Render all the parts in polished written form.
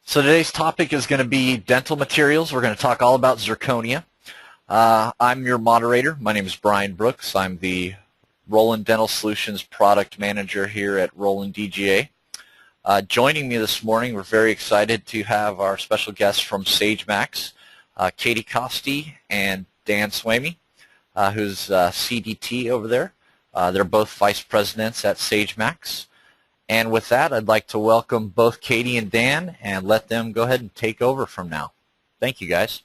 So today's topic is going to be dental materials. We're going to talk all about zirconia. I'm your moderator. My name is Brian Brooks. I'm the Roland Dental Solutions Product Manager here at Roland DGA. Joining me this morning, we're very excited to have our special guests from SAGEMAX, Katie Costi and Dan Swamy, who's CDT over there. They're both Vice Presidents at SAGEMAX. And with that, I'd like to welcome both Katie and Dan and let them go ahead and take over from now. Thank you, guys.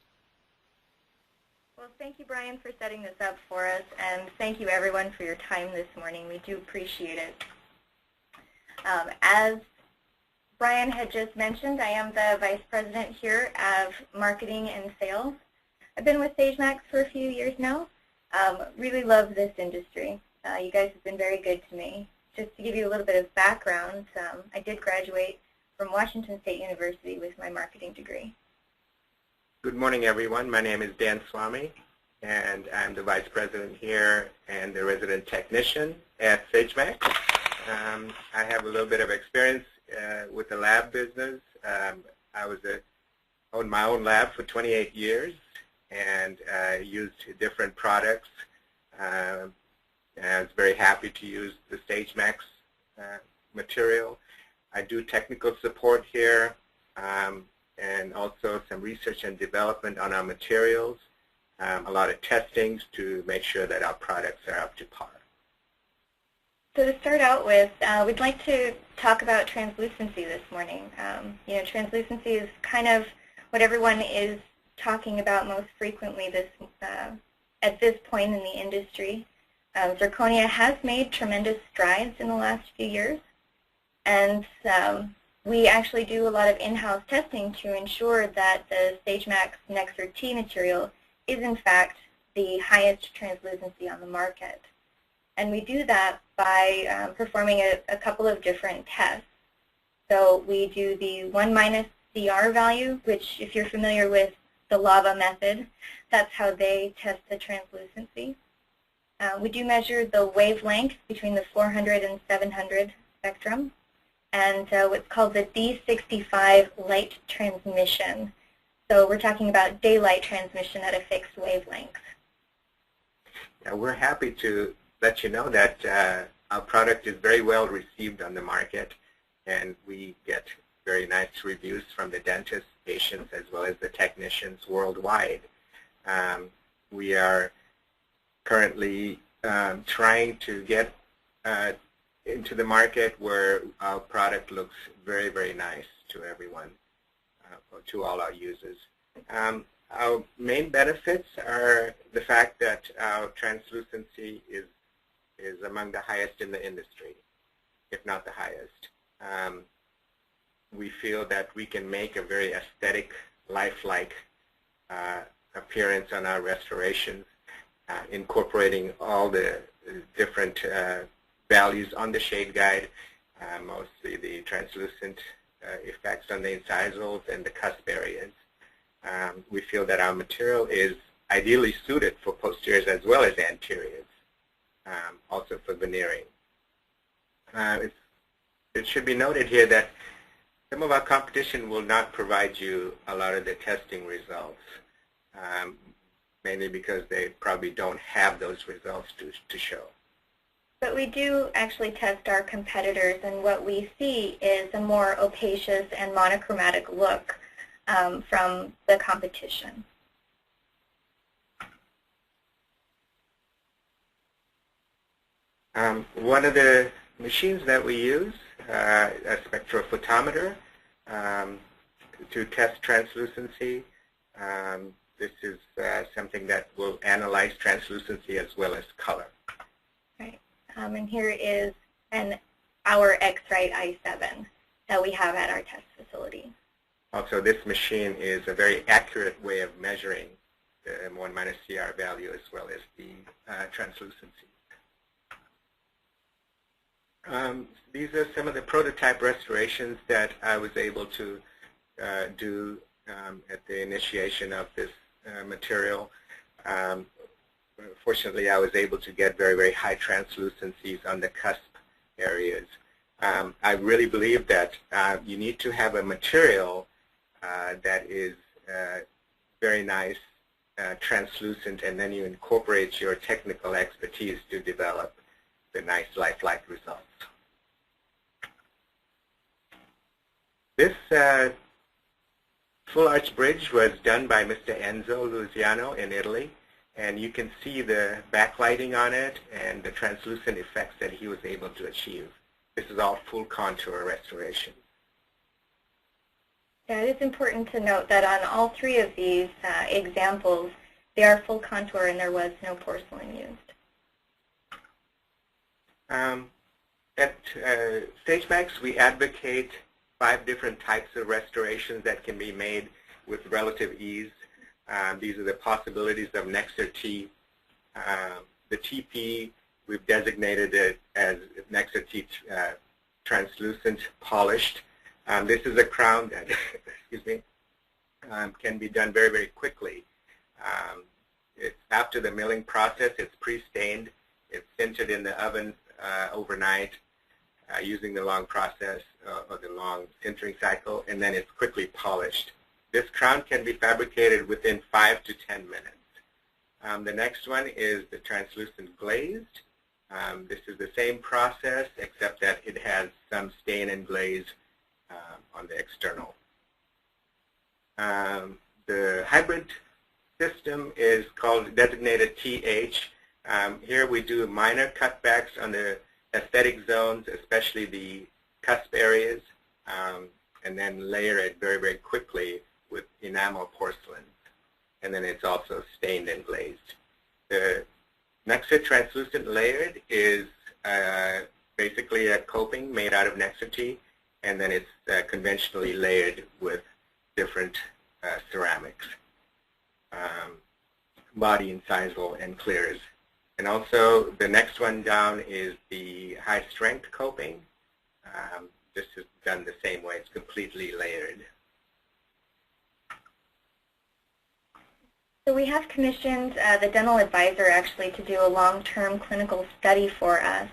Well, thank you, Brian, for setting this up for us, and thank you, everyone, for your time this morning. We do appreciate it. As Brian had just mentioned, I am the Vice President here of Marketing and Sales. I've been with SAGEMAX for a few years now. Really love this industry. You guys have been very good to me. Just to give you a little bit of background, I did graduate from Washington State University with my marketing degree. Good morning, everyone. My name is Dan Swamy, and I'm the Vice President here and the Resident Technician at SAGEMAX. I have a little bit of experience with the lab business. I owned my own lab for 28 years and used different products. I was very happy to use the SAGEMAX material. I do technical support here and also some research and development on our materials, a lot of testings to make sure that our products are up to par. So to start out with, we'd like to talk about translucency this morning. Translucency is kind of what everyone is talking about most frequently at this point in the industry. Zirconia has made tremendous strides in the last few years, and we actually do a lot of in-house testing to ensure that the SAGEMAX Nexer T material is in fact the highest translucency on the market. And we do that by performing a couple of different tests. So we do the 1 CR value, which if you're familiar with the lava method, that's how they test the translucency. We do measure the wavelength between the 400 and 700 spectrum, and what's called the D65 light transmission. So we're talking about daylight transmission at a fixed wavelength. Yeah, we're happy to let you know that our product is very well received on the market, and we get very nice reviews from the dentists, patients, as well as the technicians worldwide. We are currently trying to get into the market where our product looks very, very nice to everyone, to all our users. Our main benefits are the fact that our translucency is among the highest in the industry, if not the highest. We feel that we can make a very aesthetic, lifelike appearance on our restorations, incorporating all the different values on the shade guide, mostly the translucent effects on the incisals and the cusp areas. We feel that our material is ideally suited for posteriors as well as anteriors, also for veneering. It should be noted here that some of our competition will not provide you a lot of the testing results, mainly because they probably don't have those results to show. But we do actually test our competitors, and what we see is a more opacious and monochromatic look from the competition. One of the machines that we use, a spectrophotometer, to test translucency. This is something that will analyze translucency as well as color. Right. And here is our X-Rite i7 that we have at our test facility. Also, this machine is a very accurate way of measuring the 1 CR value as well as the translucency. These are some of the prototype restorations that I was able to do at the initiation of this material. Fortunately, I was able to get very, very high translucencies on the cusp areas. I really believe that you need to have a material that is very nice, translucent, and then you incorporate your technical expertise to develop the nice lifelike results. This full arch bridge was done by Mr. Enzo Luciano in Italy, and you can see the backlighting on it and the translucent effects that he was able to achieve. This is all full contour restoration. Yeah, it is important to note that on all three of these examples, they are full contour and there was no porcelain used. At SAGEMAX, we advocate 5 different types of restorations that can be made with relative ease. These are the possibilities of Nexer the TP, we've designated it as Nexer T translucent polished. This is a crown that, excuse me, can be done very, very quickly. It's after the milling process, it's pre-stained, it's sintered in the oven overnight using the long process or the long sintering cycle, and then it's quickly polished. This crown can be fabricated within 5 to 10 minutes. The next one is the translucent glazed. This is the same process except that it has some stain and glaze on the external. The hybrid system is called designated TH. Here we do minor cutbacks on the aesthetic zones, especially the cusp areas, and then layer it very, very quickly with enamel porcelain. And then it's also stained and glazed. The Nexer translucent layered is basically a coping made out of Nexer tea, and then it's conventionally layered with different ceramics, body incisal and clears. And also the next one down is the high strength coping. This is done the same way. It's completely layered. So we have commissioned the dental advisor actually to do a long-term clinical study for us.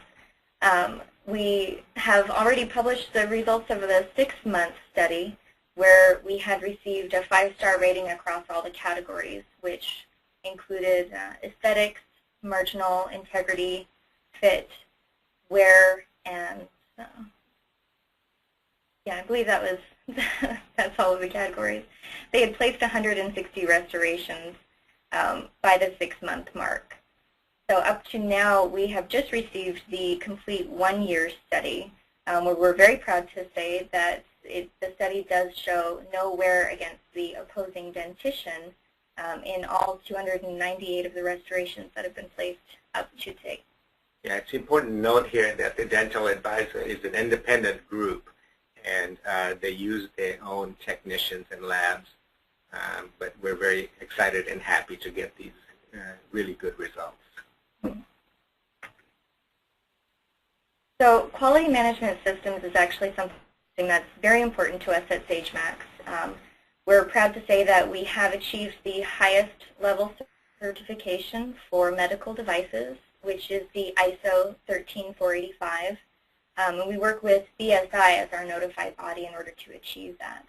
We have already published the results of the 6-month study where we had received a 5-star rating across all the categories, which included aesthetics, marginal integrity, fit, wear, and yeah, I believe that was that's all of the categories. They had placed 160 restorations by the 6-month mark. So up to now, we have just received the complete 1-year study, where we're very proud to say that the study does show no wear against the opposing dentition in all 298 of the restorations that have been placed up to date. Yeah, it's important to note here that the dental advisor is an independent group, and they use their own technicians and labs, but we're very excited and happy to get these really good results. So quality management systems is actually something that's very important to us at SAGEMAX. We're proud to say that we have achieved the highest level certification for medical devices, which is the ISO 13485. And we work with BSI as our notified body in order to achieve that.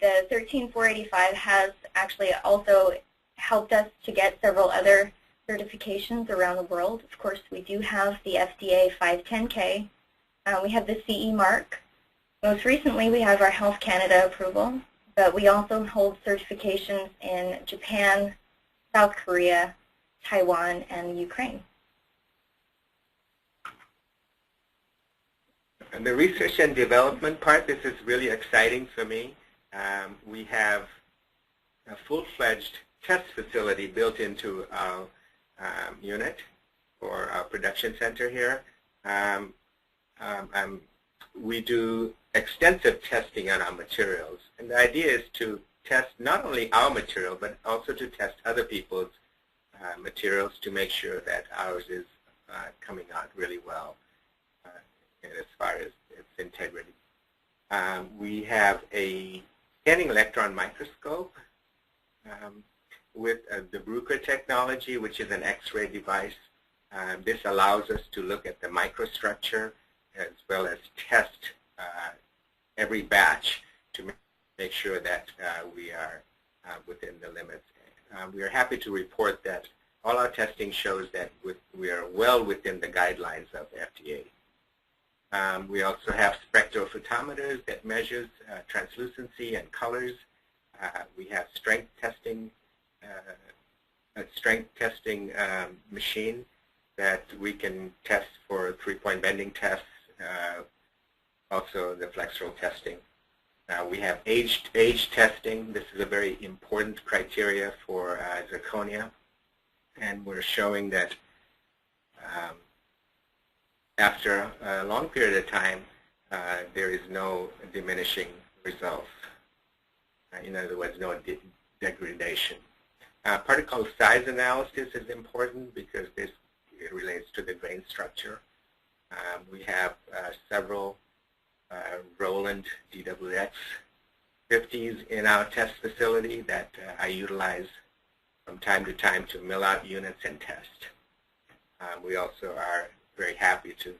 The 13485 has actually also helped us to get several other certifications around the world. Of course, we do have the FDA 510K. We have the CE mark. Most recently, we have our Health Canada approval, but we also hold certifications in Japan, South Korea, Taiwan, and Ukraine. And the research and development part, this is really exciting for me. We have a full-fledged test facility built into our unit or our production center here. We do extensive testing on our materials, and the idea is to test not only our material but also to test other people's materials to make sure that ours is coming out really well as far as its integrity. We have a scanning electron microscope with the Bruker technology, which is an X-ray device. This allows us to look at the microstructure as well as test every batch to make make sure that we are within the limits. We are happy to report that all our testing shows that we are well within the guidelines of FDA. We also have spectrophotometers that measures translucency and colors. We have strength testing, a strength testing machine that we can test for three-point bending tests, also the flexural testing. We have age testing. This is a very important criteria for zirconia, and we're showing that after a long period of time, there is no diminishing results. In other words, no degradation. Particle size analysis is important because this relates to the grain structure. We have several Roland DWX 50s in our test facility that I utilize from time to time to mill out units and test. We also are very happy to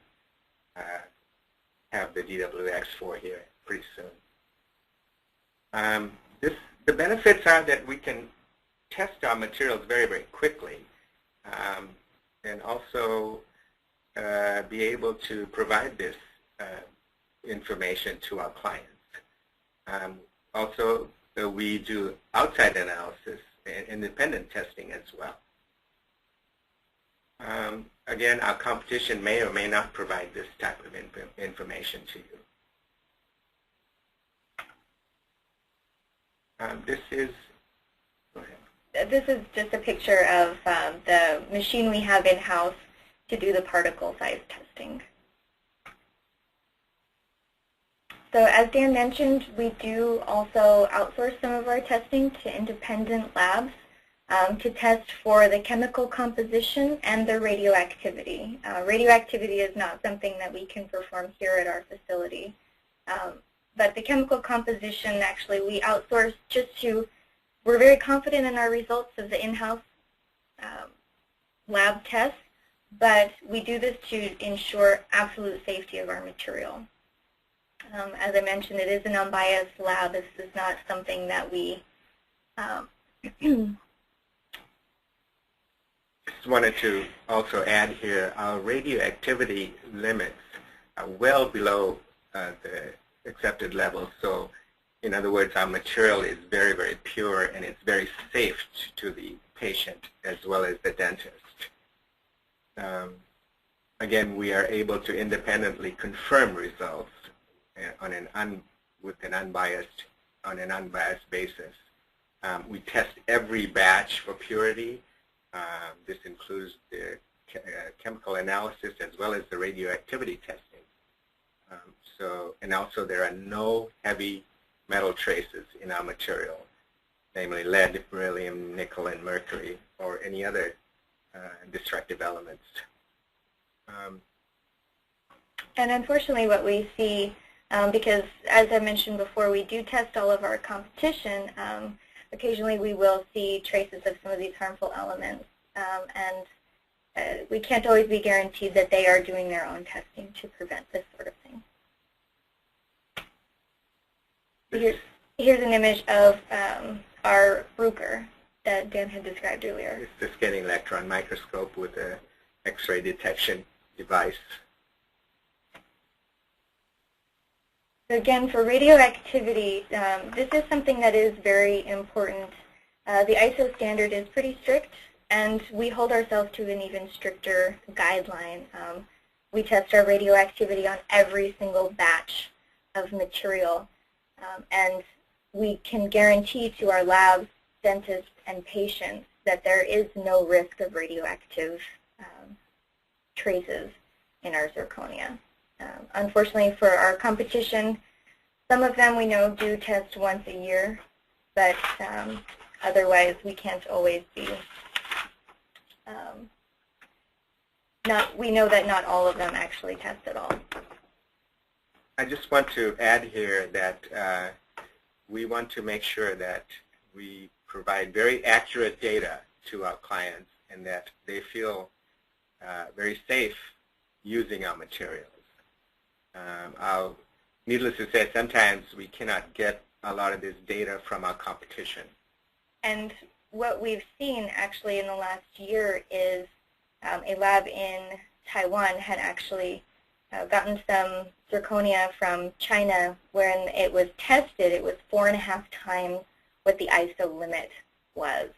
have the DWX4 here pretty soon. The benefits are that we can test our materials very, very quickly, and also be able to provide this information to our clients. Also, we do outside analysis and independent testing as well. Again, our competition may or may not provide this type of information to you. This is, go ahead. This is just a picture of the machine we have in-house to do the particle size testing. So as Dan mentioned, we do also outsource some of our testing to independent labs to test for the chemical composition and the radioactivity. Radioactivity is not something that we can perform here at our facility. But the chemical composition, actually, we outsource just to, we're very confident in our results of the in-house lab tests, but we do this to ensure absolute safety of our material. As I mentioned, it is an unbiased lab. This is not something that we just wanted to also add here, our radioactivity limits are well below the accepted levels. So, in other words, our material is very, very pure, and it's very safe to the patient as well as the dentist. Again, we are able to independently confirm results on an unbiased basis. We test every batch for purity. This includes the chemical analysis as well as the radioactivity testing. And also there are no heavy metal traces in our material, namely lead, beryllium, nickel, and mercury, or any other destructive elements. And unfortunately what we see, because as I mentioned before, we do test all of our competition, occasionally we will see traces of some of these harmful elements, and we can't always be guaranteed that they are doing their own testing to prevent this sort of thing. Here's an image of our Bruker that Dan had described earlier. It's the scanning electron microscope with an X-ray detection device. So again, for radioactivity, this is something that is very important. The ISO standard is pretty strict, and we hold ourselves to an even stricter guideline. We test our radioactivity on every single batch of material, and we can guarantee to our labs, dentists, and patients that there is no risk of radioactive traces in our zirconia. Unfortunately for our competition, some of them we know do test once a year, but otherwise we can't always be. We know that not all of them actually test at all. I just want to add here that we want to make sure that we provide very accurate data to our clients and that they feel very safe using our materials. Needless to say, sometimes we cannot get a lot of this data from our competition. And what we've seen actually in the last year is a lab in Taiwan had actually gotten some zirconia from China. When it was tested, it was 4.5 times what the ISO limit was.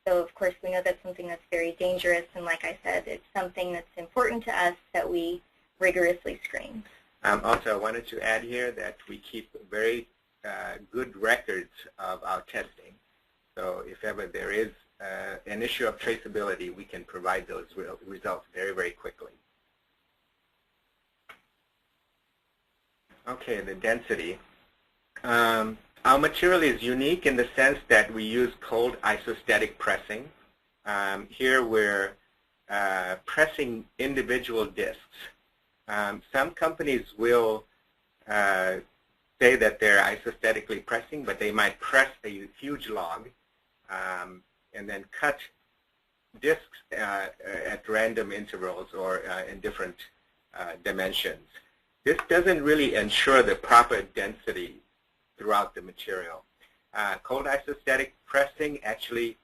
So of course we know that's something that's very dangerous, and like I said, it's something that's important to us that we rigorously screen. Also, I wanted to add here that we keep very good records of our testing. So if ever there is an issue of traceability, we can provide those results very, very quickly. Okay, the density. Our material is unique in the sense that we use cold isostatic pressing. Here we're pressing individual discs. Some companies will say that they're isostatically pressing, but they might press a huge log and then cut discs at random intervals or in different dimensions. This doesn't really ensure the proper density throughout the material. Cold isostatic pressing actually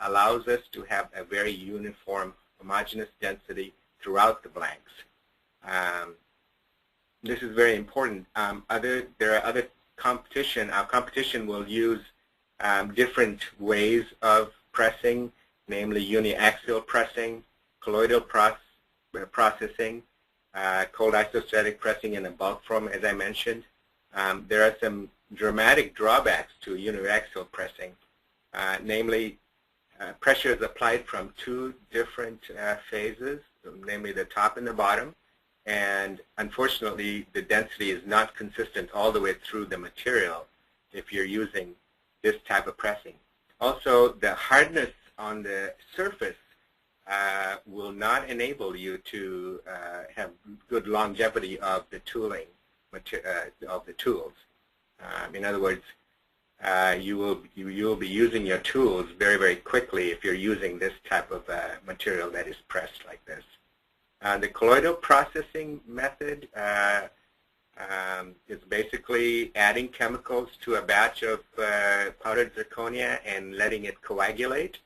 allows us to have a very uniform, homogeneous density throughout the blanks. This is very important. There are other competition. Our competition will use different ways of pressing, namely uniaxial pressing, colloidal processing, cold isostatic pressing in a bulk form, as I mentioned. There are some dramatic drawbacks to uniaxial pressing, namely pressure is applied from two different phases, namely the top and the bottom, and unfortunately the density is not consistent all the way through the material if you're using this type of pressing. Also, the hardness on the surface will not enable you to have good longevity of the tooling of the tools. In other words, you will be using your tools very, very quickly if you're using this type of material that is pressed like this. The colloidal processing method is basically adding chemicals to a batch of powdered zirconia and letting it coagulate,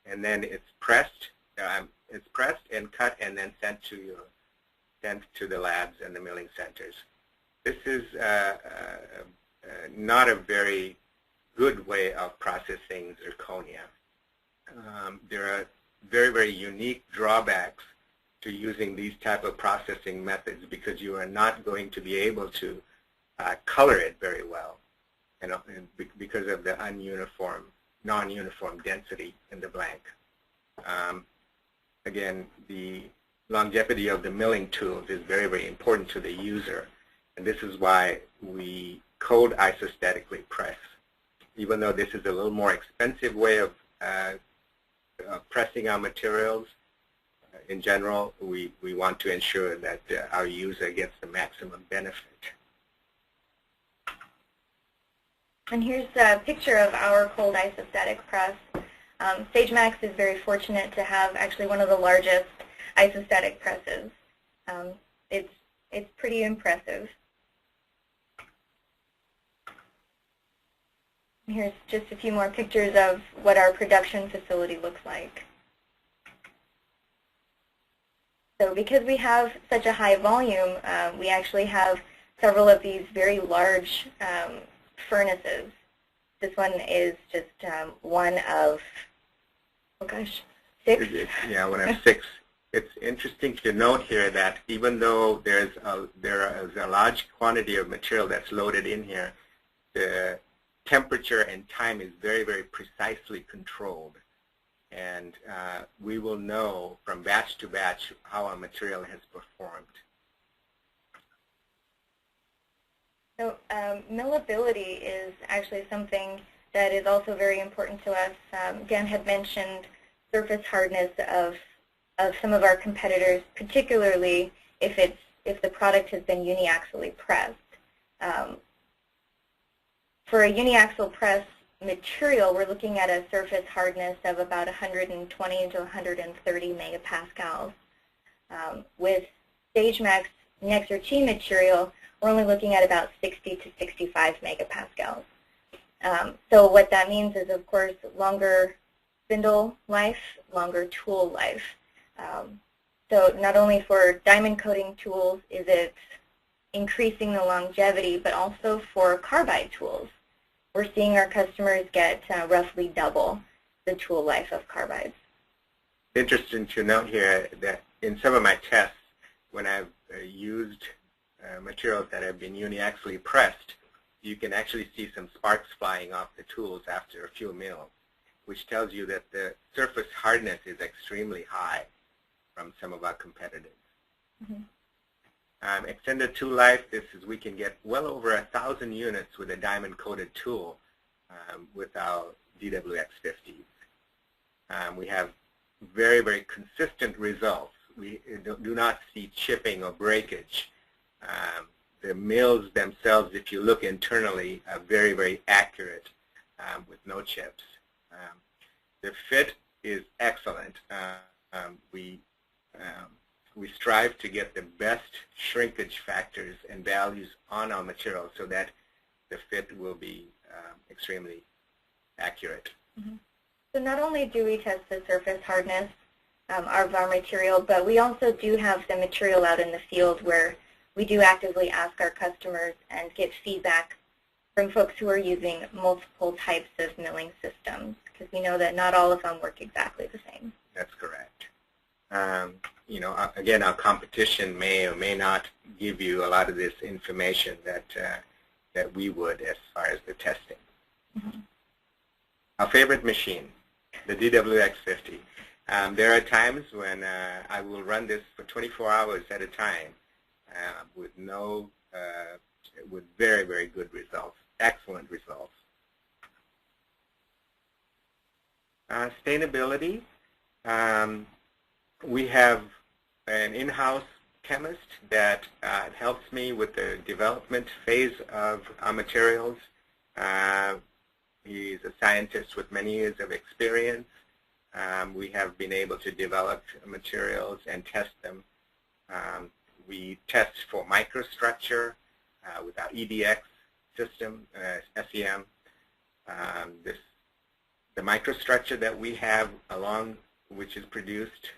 and then it's pressed and cut and then sent to the labs and the milling centers. This is not a very good way of processing zirconia. There are very, very unique drawbacks to using these type of processing methods because you are not going to be able to color it very well, and because of the non-uniform density in the blank. Again, the longevity of the milling tools is very, very important to the user, and this is why we cold isostatically press. Even though this is a little more expensive way of pressing our materials, in general, we want to ensure that our user gets the maximum benefit. And here's a picture of our cold isostatic press. SAGEMAX is very fortunate to have actually one of the largest isostatic presses. It's pretty impressive. Here's just a few more pictures of what our production facility looks like. So because we have such a high volume, we actually have several of these very large furnaces. This one is just one of, oh gosh, 6? Yeah, one of 6. It's interesting to note here that even though there is a large quantity of material that's loaded in here, the temperature and time is very, very precisely controlled. And we will know from batch to batch how our material has performed. So millability is actually something that is also very important to us. Dan had mentioned surface hardness of some of our competitors, particularly if the product has been uniaxially pressed. For a uniaxial press material, we're looking at a surface hardness of about 120 to 130 megapascals. With SAGEMAX NexRT material, we're only looking at about 60 to 65 megapascals. So what that means is, of course, longer spindle life, longer tool life. So not only for diamond coating tools is it increasing the longevity, but also for carbide tools. We're seeing our customers get roughly double the tool life of carbides. Interesting to note here that in some of my tests, when I've used materials that have been uniaxially pressed, you can actually see some sparks flying off the tools after a few mils, which tells you that the surface hardness is extremely high from some of our competitors. Mm-hmm. Extended tool life, we can get well over 1,000 units with a diamond-coated tool with our DWX50s. We have very, very consistent results. We do not see chipping or breakage. The mills themselves, if you look internally, are very, very accurate with no chips. The fit is excellent. We strive to get the best shrinkage factors and values on our material so that the fit will be extremely accurate. Mm-hmm. So not only do we test the surface hardness of our material, but we also do have the material out in the field where we do actively ask our customers and get feedback from folks who are using multiple types of milling systems, because we know that not all of them work exactly the same. That's correct. You know, again, our competition may or may not give you a lot of this information that we would as far as the testing. Mm-hmm. Our favorite machine, the DWX50. There are times when I will run this for 24 hours at a time with with very, very good results, excellent results. Sustainability. We have an in-house chemist that helps me with the development phase of our materials. He's a scientist with many years of experience. We have been able to develop materials and test them. We test for microstructure with our EDX system, SEM. The microstructure that we have which is produced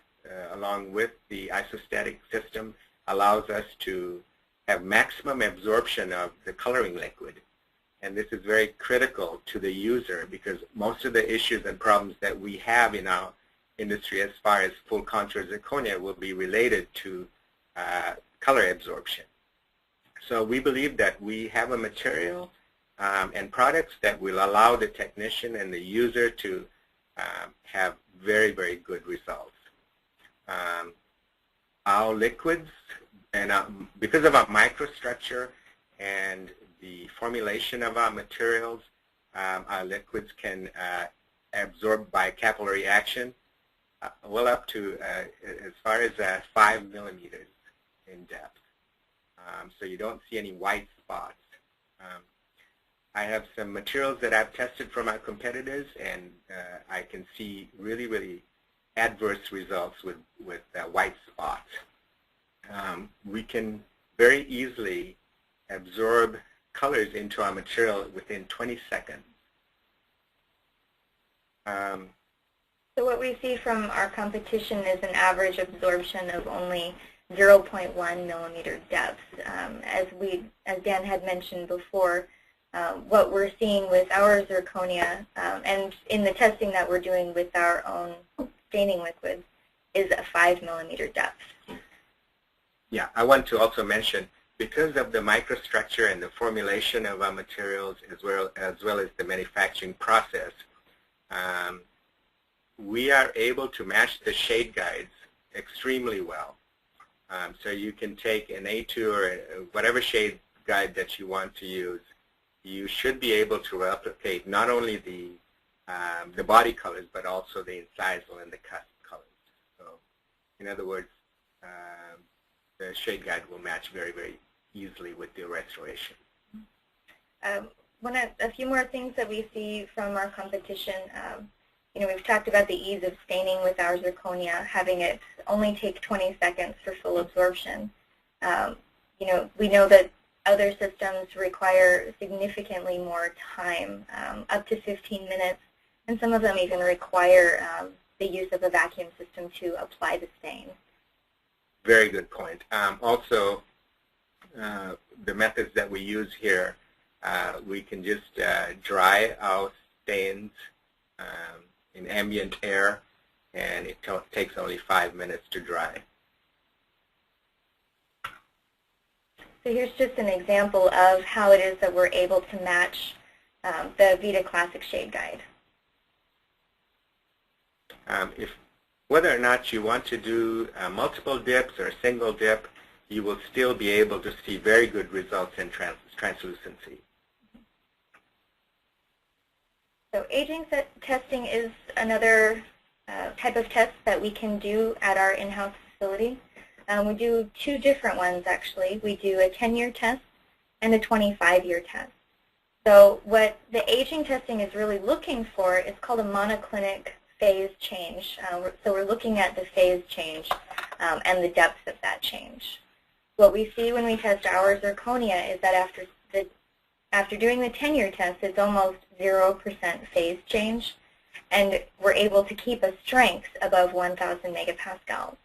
along with the isostatic system allows us to have maximum absorption of the coloring liquid. And this is very critical to the user because most of the issues and problems that we have in our industry as far as full contour zirconia will be related to color absorption. So we believe that we have a material and products that will allow the technician and the user to have very, very good results. Our liquids, and because of our microstructure and the formulation of our materials, our liquids can absorb by capillary action well up to as far as 5 millimeters in depth. So you don't see any white spots. I have some materials that I've tested from our competitors, and I can see really, really adverse results with white spots. We can very easily absorb colors into our material within 20 seconds. So what we see from our competition is an average absorption of only 0.1 millimeter depth. As Dan had mentioned before, what we're seeing with our zirconia and in the testing that we're doing with our own staining liquids is a 5 millimeter depth. Yeah, I want to also mention, because of the microstructure and the formulation of our materials as well as the manufacturing process, we are able to match the shade guides extremely well. So you can take an A2 or whatever shade guide that you want to use. You should be able to replicate not only the body colors, but also the incisal and the cusp colors. So, in other words, the shade guide will match very, very easily with the restoration. A few more things that we see from our competition. We've talked about the ease of staining with our zirconia, having it only take 20 seconds for full absorption. We know that other systems require significantly more time, up to 15 minutes, and some of them even require the use of a vacuum system to apply the stain. Very good point. Also, the methods that we use here, we can just dry out stains in ambient air, and it takes only 5 minutes to dry. So here's just an example of how it is that we're able to match the Vita Classic Shade Guide. Whether or not you want to do multiple dips or a single dip, you will still be able to see very good results in translucency. So aging testing is another type of test that we can do at our in-house facility. We do 2 different ones, actually. We do a 10-year test and a 25-year test. So what the aging testing is really looking for is called a monoclinic phase change. So we're looking at the phase change and the depth of that change. What we see when we test our zirconia is that after doing the 10-year test, it's almost 0% phase change, and we're able to keep a strength above 1,000 megapascals.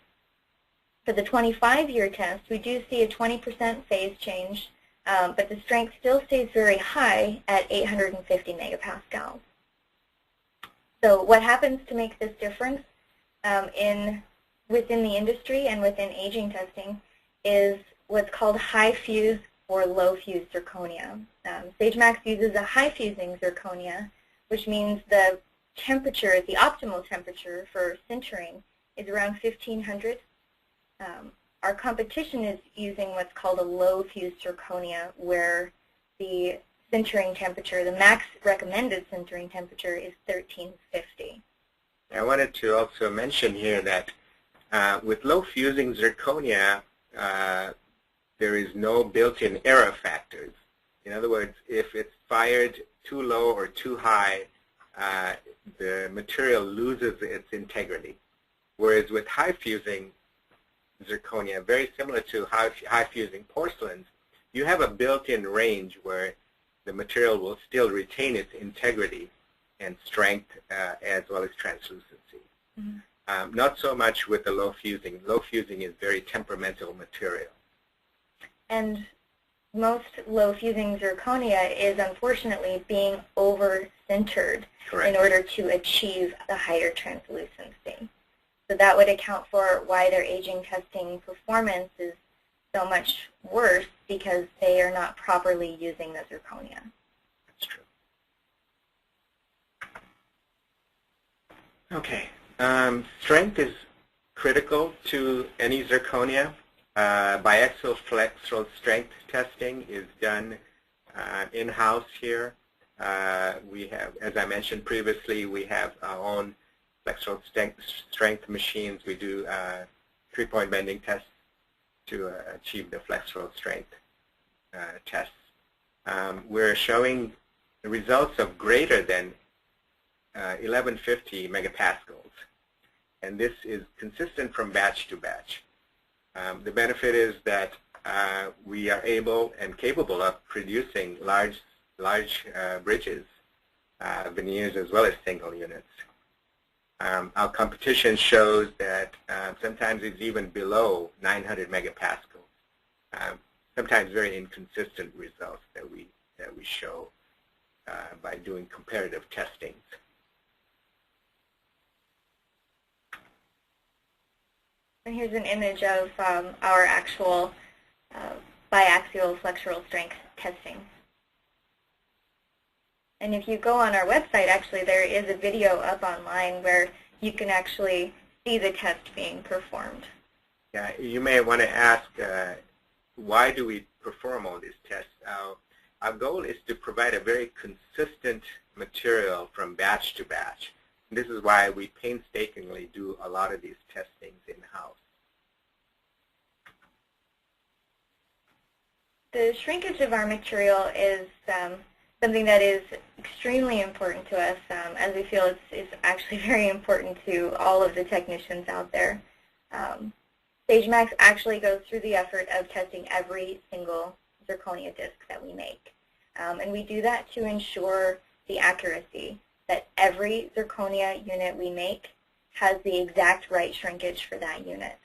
For the 25-year test, we do see a 20% phase change, but the strength still stays very high at 850 megapascals. So what happens to make this difference within the industry and within aging testing is what's called high fuse or low fuse zirconia. SAGEMAX uses a high fusing zirconia, which means the temperature, the optimal temperature for sintering is around 1500. Our competition is using what's called a low fuse zirconia, where the sintering temperature, the max recommended sintering temperature, is 1350. I wanted to also mention here that with low fusing zirconia, there is no built-in error factors. In other words, if it's fired too low or too high, the material loses its integrity. Whereas with high fusing zirconia, very similar to high fusing porcelains, you have a built-in range where the material will still retain its integrity and strength as well as translucency. Mm-hmm. Not so much with the low fusing. Low fusing is very temperamental material. And most low fusing zirconia is unfortunately being over-sintered in order to achieve the higher translucency. So that would account for why their aging testing performance is so much worse, because they are not properly using the zirconia. That's true. Okay. Strength is critical to any zirconia. Biaxial flexural strength testing is done in-house here. We have, as I mentioned previously, we have our own flexural strength machines. We do 3-point bending tests to achieve the flexural strength tests. We're showing the results of greater than 1150 megapascals, and this is consistent from batch to batch. The benefit is that we are able and capable of producing large bridges, veneers, as well as single units. Our competition shows that sometimes it's even below 900 megapascals. Sometimes very inconsistent results that we show by doing comparative testings. And here's an image of our actual biaxial flexural strength testing. And if you go on our website, actually, there is a video up online where you can actually see the test being performed. Yeah, you may want to ask, why do we perform all these tests? Our goal is to provide a very consistent material from batch to batch. This is why we painstakingly do a lot of these testings in-house. The shrinkage of our material is something that is extremely important to us, as we feel it's actually very important to all of the technicians out there. SAGEMAX actually goes through the effort of testing every single zirconia disc that we make. And we do that to ensure the accuracy, that every zirconia unit we make has the exact right shrinkage for that unit.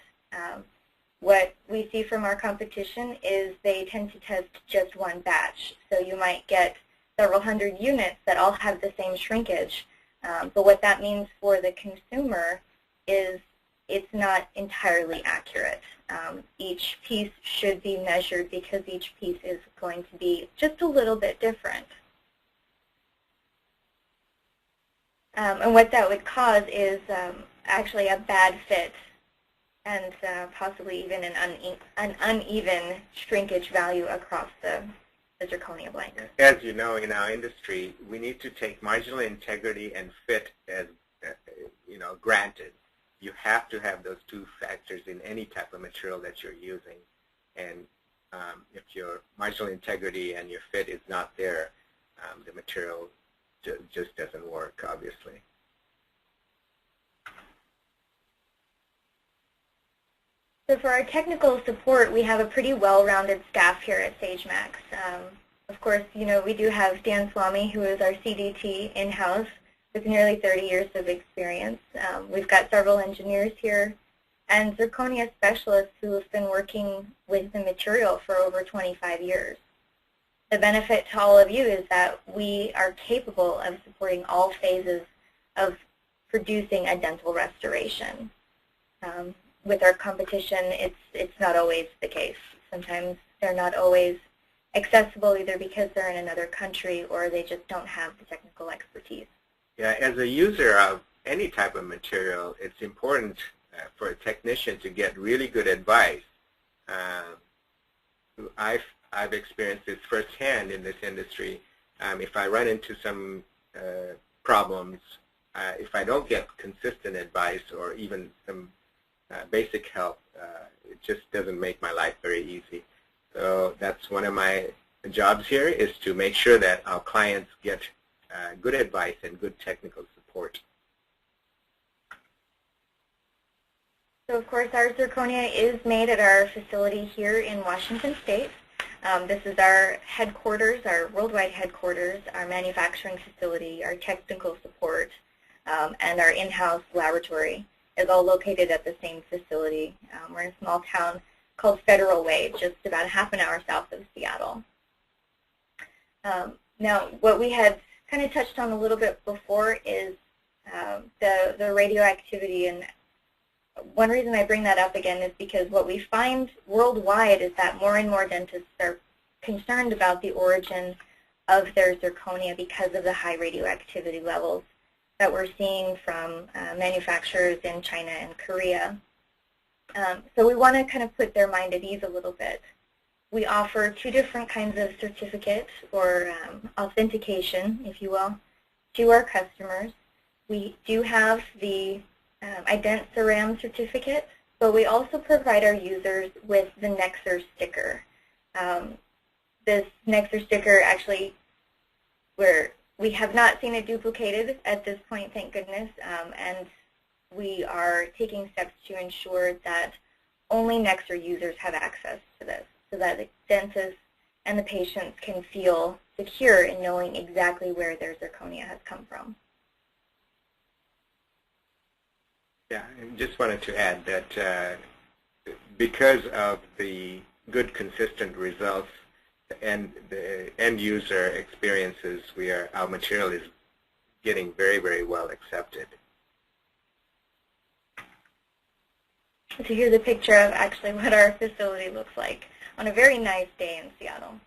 What we see from our competition is they tend to test just one batch. So you might get several hundred units that all have the same shrinkage. But what that means for the consumer is it's not entirely accurate. Each piece should be measured because each piece is going to be just a little bit different. And what that would cause is actually a bad fit and possibly even an uneven shrinkage value across the zirconia blank. As you know, in our industry, we need to take marginal integrity and fit as granted. You have to have those two factors in any type of material that you're using. And if your marginal integrity and your fit is not there, the material just doesn't work, obviously. So for our technical support, we have a pretty well-rounded staff here at SAGEMAX. Of course, we do have Dan Swamy, who is our CDT in-house with nearly 30 years of experience. We've got several engineers here and zirconia specialists who have been working with the material for over 25 years. The benefit to all of you is that we are capable of supporting all phases of producing a dental restoration. With our competition, it's not always the case. Sometimes they're not always accessible either because they're in another country or they just don't have the technical expertise. Yeah, as a user of any type of material, it's important for a technician to get really good advice. I've experienced this firsthand in this industry. If I run into some problems, if I don't get consistent advice or even some basic help, it just doesn't make my life very easy. So that's one of my jobs here, is to make sure that our clients get good advice and good technical support. So of course our zirconia is made at our facility here in Washington State. This is our headquarters, our worldwide headquarters, our manufacturing facility, our technical support, and our in-house laboratory is all located at the same facility. We're in a small town called Federal Way, just about a half an hour south of Seattle. Now, what we had kind of touched on a little bit before is the radioactivity, and one reason I bring that up again is because what we find worldwide is that more and more dentists are concerned about the origin of their zirconia because of the high radioactivity levels that we're seeing from manufacturers in China and Korea. So we want to kind of put their mind at ease a little bit. We offer two different kinds of certificates or authentication, if you will, to our customers. We do have the IdentCeram certificate, but we also provide our users with the Nexer sticker. This Nexer sticker actually, we have not seen it duplicated at this point, thank goodness, and we are taking steps to ensure that only Nexer users have access to this, so that the dentists and the patients can feel secure in knowing exactly where their zirconia has come from. Yeah, and just wanted to add that because of the good, consistent results and the end user experiences, our material is getting very, very well accepted. So here's a picture of actually what our facility looks like on a very nice day in Seattle.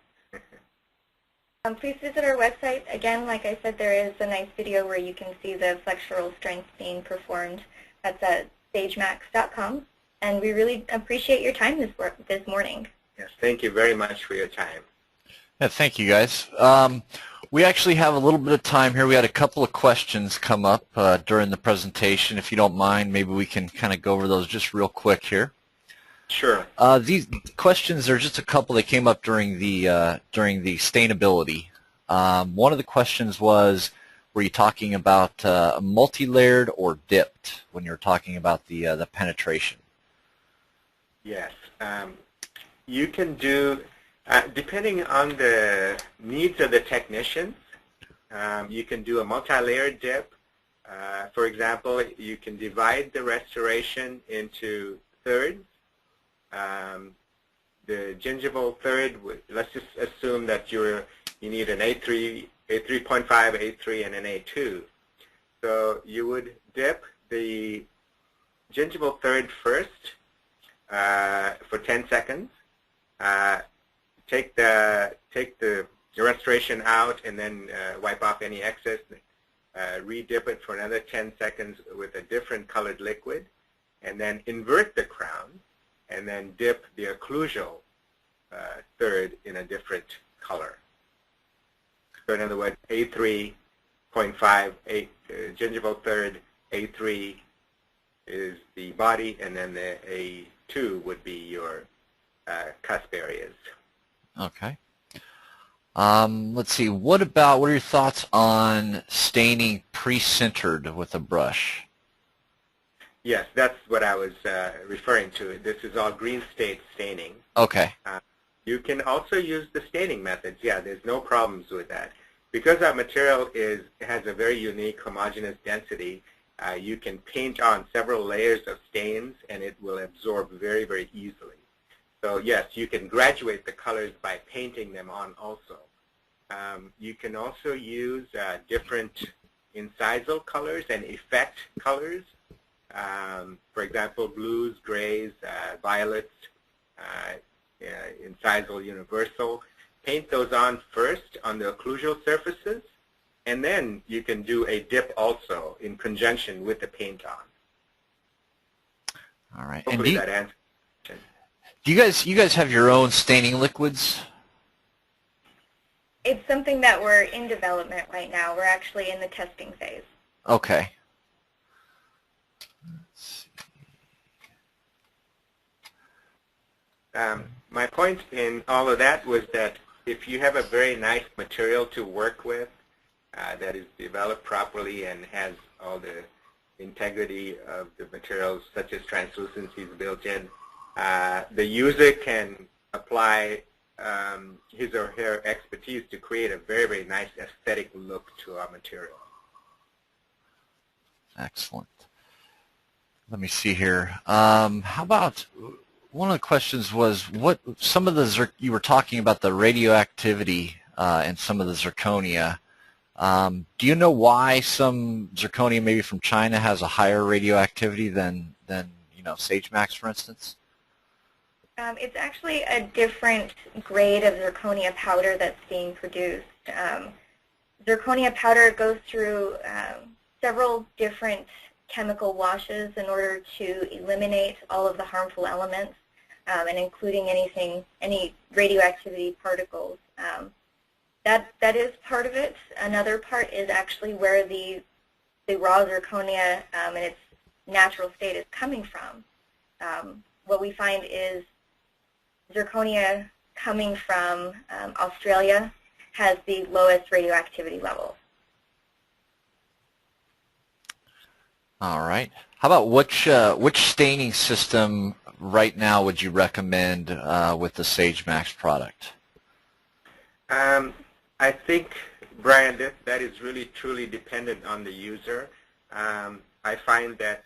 Please visit our website. Again, like I said, there is a nice video where you can see the flexural strength being performed. That's at sagemax.com. And we really appreciate your time this morning. Yes, thank you very much for your time. Yeah, thank you, guys. We actually have a little bit of time here. We had a couple of questions come up during the presentation. If you don't mind, maybe we can kind of go over those just real quick here. Sure. These questions are just a couple that came up during the stainability. One of the questions was, were you talking about multi-layered or dipped when you're talking about the penetration? Yes. You can do Depending on the needs of the technicians, you can do a multi-layered dip. For example, you can divide the restoration into thirds. The gingival third, let's just assume that you need an A3, A3.5, A3, and an A2. So you would dip the gingival third first for 10 seconds. Take the restoration out and then wipe off any excess. Re-dip it for another 10 seconds with a different colored liquid, and then invert the crown, and then dip the occlusal third in a different color. So in other words, A3.5, gingival third, A3 is the body, and then the A2 would be your cusp areas. Okay. Let's see. What are your thoughts on staining pre-sintered with a brush? Yes, that's what I was referring to. This is all green state staining. Okay. You can also use the staining methods. Yeah, there's no problems with that. Because our material has a very unique homogeneous density, you can paint on several layers of stains and it will absorb very, very easily. So yes, you can graduate the colors by painting them on also. You can also use different incisal colors and effect colors. For example, blues, grays, violets, incisal universal. Paint those on first on the occlusal surfaces, and then you can do a dip also in conjunction with the paint on. All right. Hopefully that answers. Do you guys have your own staining liquids? It's something that we're in development right now. We're actually in the testing phase. Okay. Let's see. My point in all of that was that if you have a very nice material to work with that is developed properly and has all the integrity of the materials such as translucencies built in, the user can apply his or her expertise to create a very, very nice aesthetic look to our material. Excellent. Let me see here. How about, one of the questions was, what some of the, you were talking about the radioactivity in some of the zirconia. Do you know why some zirconia maybe from China has a higher radioactivity than SAGEMAX, for instance? It's actually a different grade of zirconia powder that's being produced. Zirconia powder goes through several different chemical washes in order to eliminate all of the harmful elements, and including any radioactivity particles. That is part of it. Another part is actually where the raw zirconia in its natural state is coming from. What we find is zirconia coming from Australia has the lowest radioactivity levels. All right. How about which staining system right now would you recommend with the SAGEMAX product? I think, Brian, that is really truly dependent on the user. I find that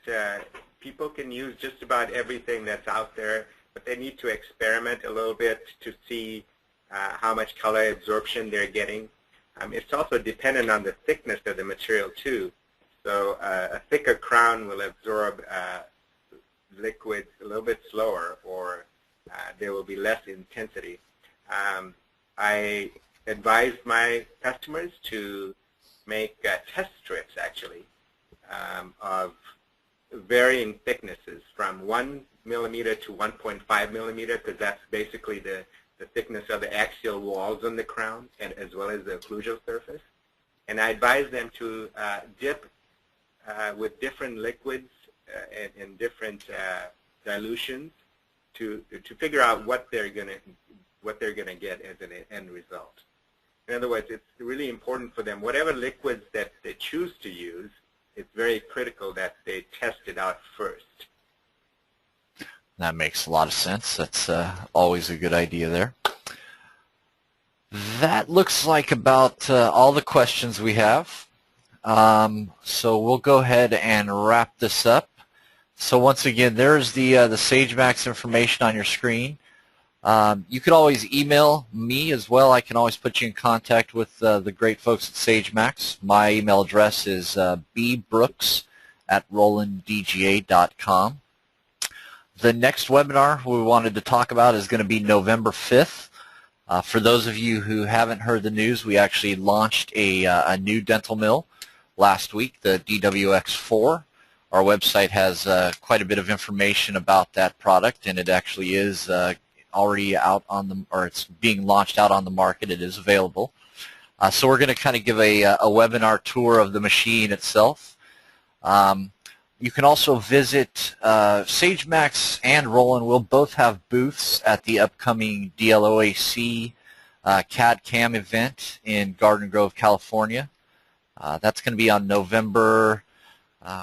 people can use just about everything that's out there, but they need to experiment a little bit to see how much color absorption they're getting. It's also dependent on the thickness of the material too. So a thicker crown will absorb liquids a little bit slower, or there will be less intensity. I advise my customers to make test strips, actually, of varying thicknesses from 1 millimeter to 1.5 millimeter, because that's basically the thickness of the axial walls on the crown, and as well as the occlusal surface. And I advise them to dip with different liquids and different dilutions to figure out what they're gonna get as an end result. In other words, it's really important for them, whatever liquids that they choose to use, it's very critical that they test it out first. That makes a lot of sense. That's always a good idea there. That looks like about all the questions we have. So we'll go ahead and wrap this up. So once again, there's the SageMax information on your screen. You could always email me as well. I can always put you in contact with the great folks at SageMax. My email address is bbrooks@rolanddga.com. The next webinar we wanted to talk about is going to be November 5th. For those of you who haven't heard the news, we actually launched a new dental mill last week, the DWX4. Our website has quite a bit of information about that product, and it actually is already out on the, or it's being launched out on the market. It is available. So we're going to kind of give a webinar tour of the machine itself. You can also visit SageMax and Roland will both have booths at the upcoming DLOAC CAD/CAM event in Garden Grove, California. That's going to be on November,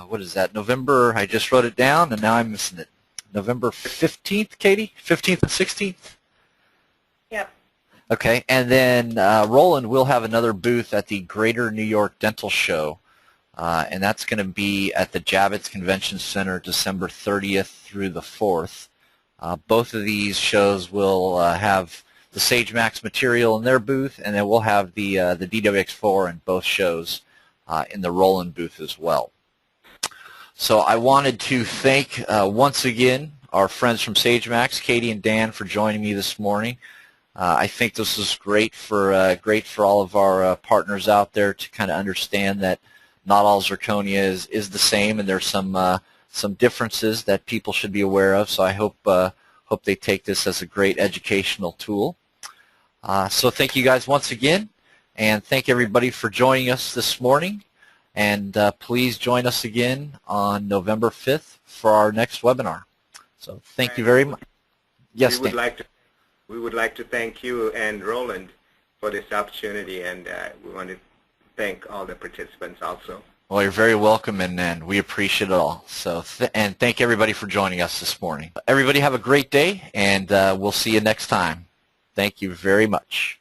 what is that? November, I just wrote it down and now I'm missing it. November 15th, Katie? 15th and 16th? Yep. Okay, and then Roland will have another booth at the Greater New York Dental Show. And that's going to be at the Javits Convention Center December 30th through the 4th. Both of these shows will have the SageMax material in their booth, and then we'll have the DWX4 in both shows in the Roland booth as well. So I wanted to thank once again our friends from SageMax, Katie and Dan, for joining me this morning. I think this is great for all of our partners out there to kind of understand that not all zirconia is the same, and there's some differences that people should be aware of. So I hope they take this as a great educational tool. So thank you guys once again, and thank everybody for joining us this morning. And please join us again on November 5th for our next webinar. So thank you very much. Yes, Dan. We would like to thank you and Roland for this opportunity, and we want to thank all the participants also. Well, you're very welcome, and we appreciate it all. So, and thank everybody for joining us this morning. Everybody have a great day, and we'll see you next time. Thank you very much.